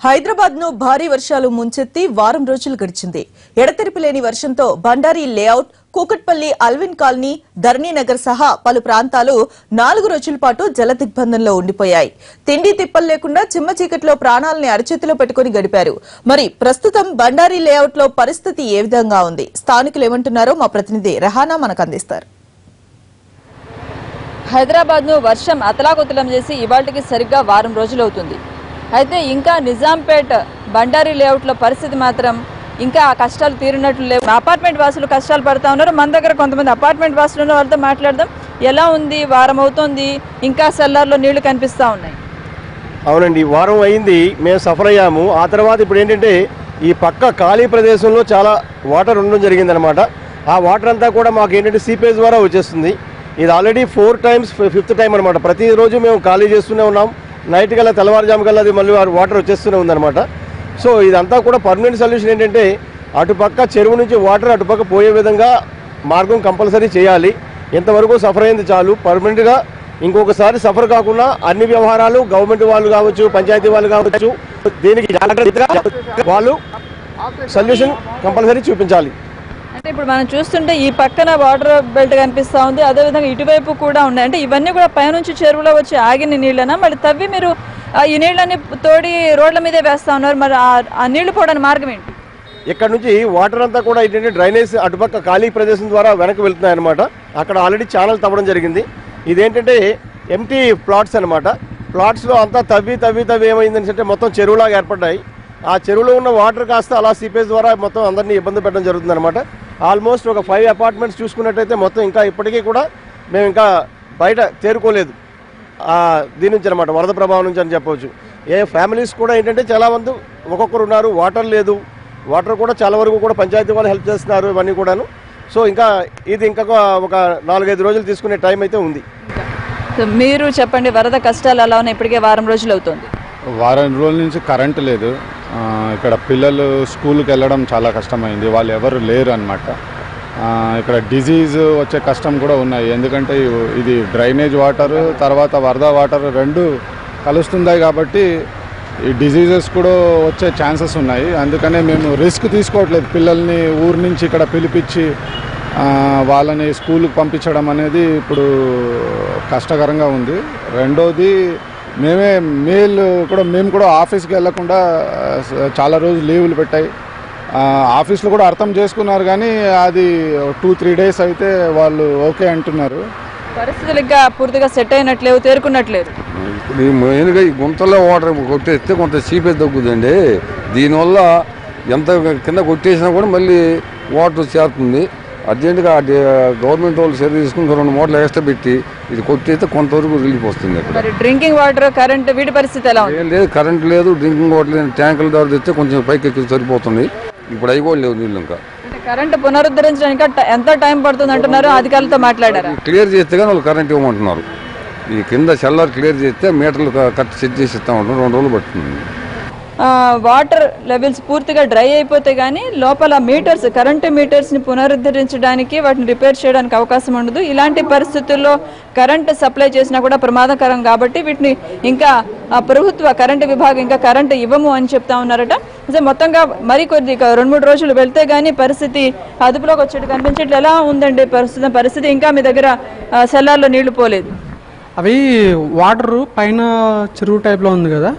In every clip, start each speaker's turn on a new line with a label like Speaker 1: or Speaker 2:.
Speaker 1: హైదరాబాద్ ను భారీ వర్షాలు ముంచెత్తి వారం రోజులు గడిచింది. ఎడతెరిపి లేని వర్షంతో బండారి లేఅవుట్, కూకట్పల్లి అల్విన్ కాలనీ, ధరణీనగర్ సహా పలు ప్రాంతాలు 4 రోజుల పాటు జలదిగ్బంధంలో ఉండిపోయాయి. తిండి తిప్పలు లేకుండా చిమ్మ చీకట్లో ప్రాణాలని అరచేతిలో పెట్టుకుని గడిపారు. మరి ప్రస్తుతం బండారి లేఅవుట్ లో పరిస్థితి ఏ విధంగా ఉంది, స్థానికులు ఏమంటున్నారో మా ప్రతినిధి రెహానా మనకు అందిస్తారు.
Speaker 2: హైదరాబాద్ ను వర్షం అతలాకుతలం చేసి ఇవాళకి సరిగ్గా వారం రోజులు అవుతుంది. అయితే ఇంకా నిజాంపేట్ బండారి లేఅవుట్లో పరిస్థితి మాత్రం ఇంకా ఆ కష్టాలు తీరినట్లు లేవు. అపార్ట్మెంట్ వాసులు కష్టాలు పడతా ఉన్నారు. మన దగ్గర కొంతమంది అపార్ట్మెంట్ వాసులు ఉన్న వాళ్ళతో మాట్లాడదాం. ఎలా ఉంది, వారం అవుతుంది, ఇంకా సెల్లార్లో నీళ్లు కనిపిస్తూ ఉన్నాయి.
Speaker 3: అవునండి, వారం అయింది, మేము సఫర్ అయ్యాము. ఆ తర్వాత ఇప్పుడు ఏంటంటే ఈ పక్క ఖాళీ ప్రదేశంలో చాలా వాటర్ ఉండడం జరిగిందనమాట. ఆ వాటర్ అంతా కూడా మాకు ఏంటంటే సీపేజ్ ద్వారా వచ్చేస్తుంది. ఇది ఆల్రెడీ 4 times 5th టైం అనమాట. ప్రతిరోజు మేము ఖాళీ చేస్తూనే ఉన్నాం. నైట్ కల్లా తెల్లవారుజాము కల్లా అది మళ్ళీ వాటర్ వచ్చేస్తూనే ఉందన్నమాట. సో ఇదంతా కూడా పర్మనెంట్ సొల్యూషన్ ఏంటంటే అటుపక్క చెరువు నుంచి వాటర్ అటుపక్క పోయే విధంగా మార్గం కంపల్సరీ చేయాలి. ఎంతవరకు సఫర్ అయింది చాలు. పర్మనెంట్గా ఇంకొకసారి సఫర్ కాకుండా అన్ని వ్యవహారాలు గవర్నమెంట్ వాళ్ళు కావచ్చు, పంచాయతీ వాళ్ళు కావచ్చు, దీనికి వాళ్ళు సొల్యూషన్ కంపల్సరీ చూపించాలి.
Speaker 2: అంటే ఇప్పుడు మనం చూస్తుంటే ఈ పక్కన వాటర్ బెల్ట్ కనిపిస్తూ ఉంది, అదేవిధంగా ఇటువైపు కూడా ఉన్నాయి. అంటే ఇవన్నీ కూడా పైనుంచి చెరువులో వచ్చి ఆగిన నీళ్ళనా, మళ్ళీ తవ్వి మీరు ఈ నీళ్ళని తోడి రోడ్ల మీదే వేస్తా ఉన్నారు. మరి ఆ నీళ్లు పోవడానికి మార్గం ఏంటి?
Speaker 3: ఇక్కడ నుంచి వాటర్ అంతా కూడా ఏంటంటే డ్రైనేజ్ అటుపక్క ఖాళీ ప్రదేశం ద్వారా వెనక్కి వెళ్తున్నాయి అనమాట. అక్కడ ఆల్రెడీ ఛానల్ తవ్వడం జరిగింది. ఇదేంటంటే ఎంటీ ప్లాట్స్ అనమాట. ప్లాట్స్లో అంతా తవ్వి ఏమైందంటే మొత్తం చెరువులాగా ఏర్పడ్డాయి. ఆ చెరువులో ఉన్న వాటర్ కాస్త అలా సీపేజ్ ద్వారా మొత్తం అందరినీ ఇబ్బంది పెట్టడం జరుగుతుంది అనమాట. ఆల్మోస్ట్ ఒక 5 అపార్ట్మెంట్స్ చూసుకున్నట్టయితే మొత్తం ఇంకా ఇప్పటికీ కూడా మేము ఇంకా బయట తేరుకోలేదు దీని నుంచి అనమాట, వరద ప్రభావం నుంచి అని చెప్పవచ్చు. ఫ్యామిలీస్ కూడా ఏంటంటే చాలా మంది ఒక్కొక్కరు ఉన్నారు, వాటర్ లేదు. వాటర్ కూడా చాలా వరకు కూడా పంచాయతీ వాళ్ళు హెల్ప్ చేస్తున్నారు ఇవన్నీ కూడాను. సో ఇది ఇంకా ఒక 4-5 రోజులు తీసుకునే టైం అయితే ఉంది.
Speaker 2: మీరు చెప్పండి, వరద కష్టాలు ఎలా ఉన్నాయి? ఇప్పటికే వారం రోజులు అవుతుంది.
Speaker 4: వారం రోజుల నుంచి కరెంటు లేదు. ఇక్కడ పిల్లలు స్కూల్కి వెళ్ళడం చాలా కష్టమైంది, వాళ్ళు ఎవరు లేరు అన్నమాట. ఇక్కడ డిజీజ్ వచ్చే కష్టం కూడా ఉన్నాయి. ఎందుకంటే ఇది డ్రైనేజ్ వాటర్ తర్వాత వరద వాటర్ 2 కలుస్తున్నాయి కాబట్టి ఈ డిజీజెస్ కూడా వచ్చే ఛాన్సెస్ ఉన్నాయి. అందుకనే మేము రిస్క్ తీసుకోవట్లేదు. పిల్లల్ని ఊరి నుంచి ఇక్కడ పిలిపించి వాళ్ళని స్కూల్కి పంపించడం అనేది ఇప్పుడు కష్టకరంగా ఉంది. రెండోది మేము కూడా ఆఫీస్కి వెళ్ళకుండా చాలా రోజులు లీవులు పెట్టాయి. ఆఫీస్లో కూడా అర్థం చేసుకున్నారు, కానీ అది 2-3 days అయితే వాళ్ళు ఓకే అంటున్నారు.
Speaker 2: పరిస్థితులు ఇంకా పూర్తిగా సెట్ అయినట్లేవు, తేరుకున్నట్లేదు.
Speaker 5: ఇప్పుడు మెయిన్గా ఈ గుంతలో వాటర్ కొట్టేస్తే కొంత సీపేజ్ తగ్గుతుందండి. దీనివల్ల ఎంత కింద కొట్టేసినా కూడా మళ్ళీ వాటర్ చేరుతుంది. అర్జెంటుగా గవర్నమెంట్ వాళ్ళు చర్య తీసుకుని 2 మూటలు ఎక్స్ట్రా పెట్టి ఇది కొట్టేస్తే కొంతవరకు రిలీఫ్ వస్తుంది.
Speaker 2: డ్రింకింగ్ వాటర్, కరెంట్ వీటి పరిస్థితి ఎలా ఉంది?
Speaker 5: లేదు, కరెంట్ లేదు, డ్రింకింగ్ వాటర్ లేదు. ట్యాంకుల ద్వారా తెస్తే కొంచెం పైకి ఎక్కి సరిపోతుంది. ఇప్పుడు అవి కూడా లేవు నీళ్ళు. ఇంకా
Speaker 2: కరెంట్ పునరుద్ధరించడానికి ఎంత టైం పడుతుంది అంటున్నారు? అధికారులతో మాట్లాడారు.
Speaker 5: క్లియర్ చేస్తే కానీ వాళ్ళు కరెంట్ ఇవ్వమంటున్నారు. ఈ కింద సెల్లార్ క్లియర్ చేస్తే మీటర్లు కరెక్ట్ సెట్ చేసి ఇస్తామంటున్నారు. 2 రోజులు పడుతుంది.
Speaker 2: వాటర్ లెవెల్స్ పూర్తిగా డ్రై అయిపోతే కానీ లోపల కరెంటు మీటర్స్ని పునరుద్ధరించడానికి, వాటిని రిపేర్ చేయడానికి అవకాశం ఉండదు. ఇలాంటి పరిస్థితుల్లో కరెంటు సప్లై చేసినా కూడా ప్రమాదకరం కాబట్టి వీటిని ఇంకా ప్రభుత్వ కరెంటు విభాగం ఇంకా కరెంటు ఇవ్వము అని చెప్తా ఉన్నారట. అసలు మొత్తంగా మరికొద్ది 2-3 రోజులు వెళ్తే కానీ పరిస్థితి అదుపులోకి వచ్చేట్టు కనిపించేట్లు ఎలా ఉందండి పరిస్థితి? ఇంకా మీ దగ్గర సెల్లార్లో నీళ్లు పోలేదు?
Speaker 6: అవి వాటరు పైన చెరువు టైప్లో ఉంది కదా,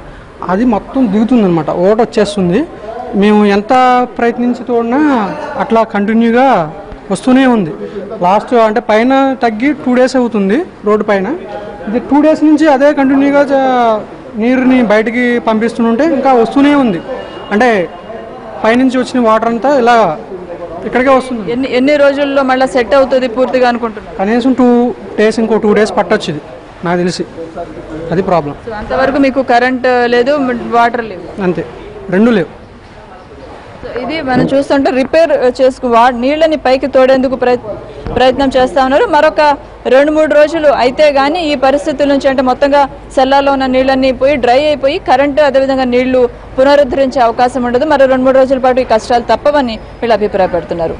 Speaker 6: అది మొత్తం దిగుతుందనమాట, ఓట వచ్చేస్తుంది. మేము ఎంత ప్రయత్నించి తోడినా అట్లా కంటిన్యూగా వస్తూనే ఉంది. లాస్ట్ అంటే పైన తగ్గి 2 days అవుతుంది రోడ్డు పైన. ఇది 2 days నుంచి అదే కంటిన్యూగా నీరుని బయటికి పంపిస్తుంటే ఇంకా వస్తూనే ఉంది. అంటే పైనుంచి వచ్చిన వాటర్ అంతా ఇలా ఇక్కడికే వస్తుంది.
Speaker 2: ఎన్ని రోజుల్లో మళ్ళీ సెట్ అవుతుంది పూర్తిగా అనుకుంటున్నాను?
Speaker 6: కనీసం 2 days, ఇంకో 2 days పట్టొచ్చు ఇది నాకు తెలిసి. అది ప్రాబ్లం.
Speaker 2: అంతవరకు మీకు కరెంట్ లేదు, వాటర్ లేవు,
Speaker 6: అంతే, 2 లేవు.
Speaker 2: ఇది మనం చూస్తుంటే రిపేర్ నీళ్ళని పైకి తోడేందుకు ప్రయత్నం చేస్తా ఉన్నారు. మరొక 2-3 రోజులు అయితే గానీ ఈ పరిస్థితుల నుంచి, అంటే మొత్తంగా సెల్లార్లో ఉన్న నీళ్ళన్నీ పోయి డ్రై అయిపోయి కరెంటు అదేవిధంగా నీళ్లు పునరుద్ధరించే అవకాశం ఉండదు. మరో 2-3 రోజుల పాటు ఈ కష్టాలు తప్పవని వీళ్ళు అభిప్రాయపడుతున్నారు.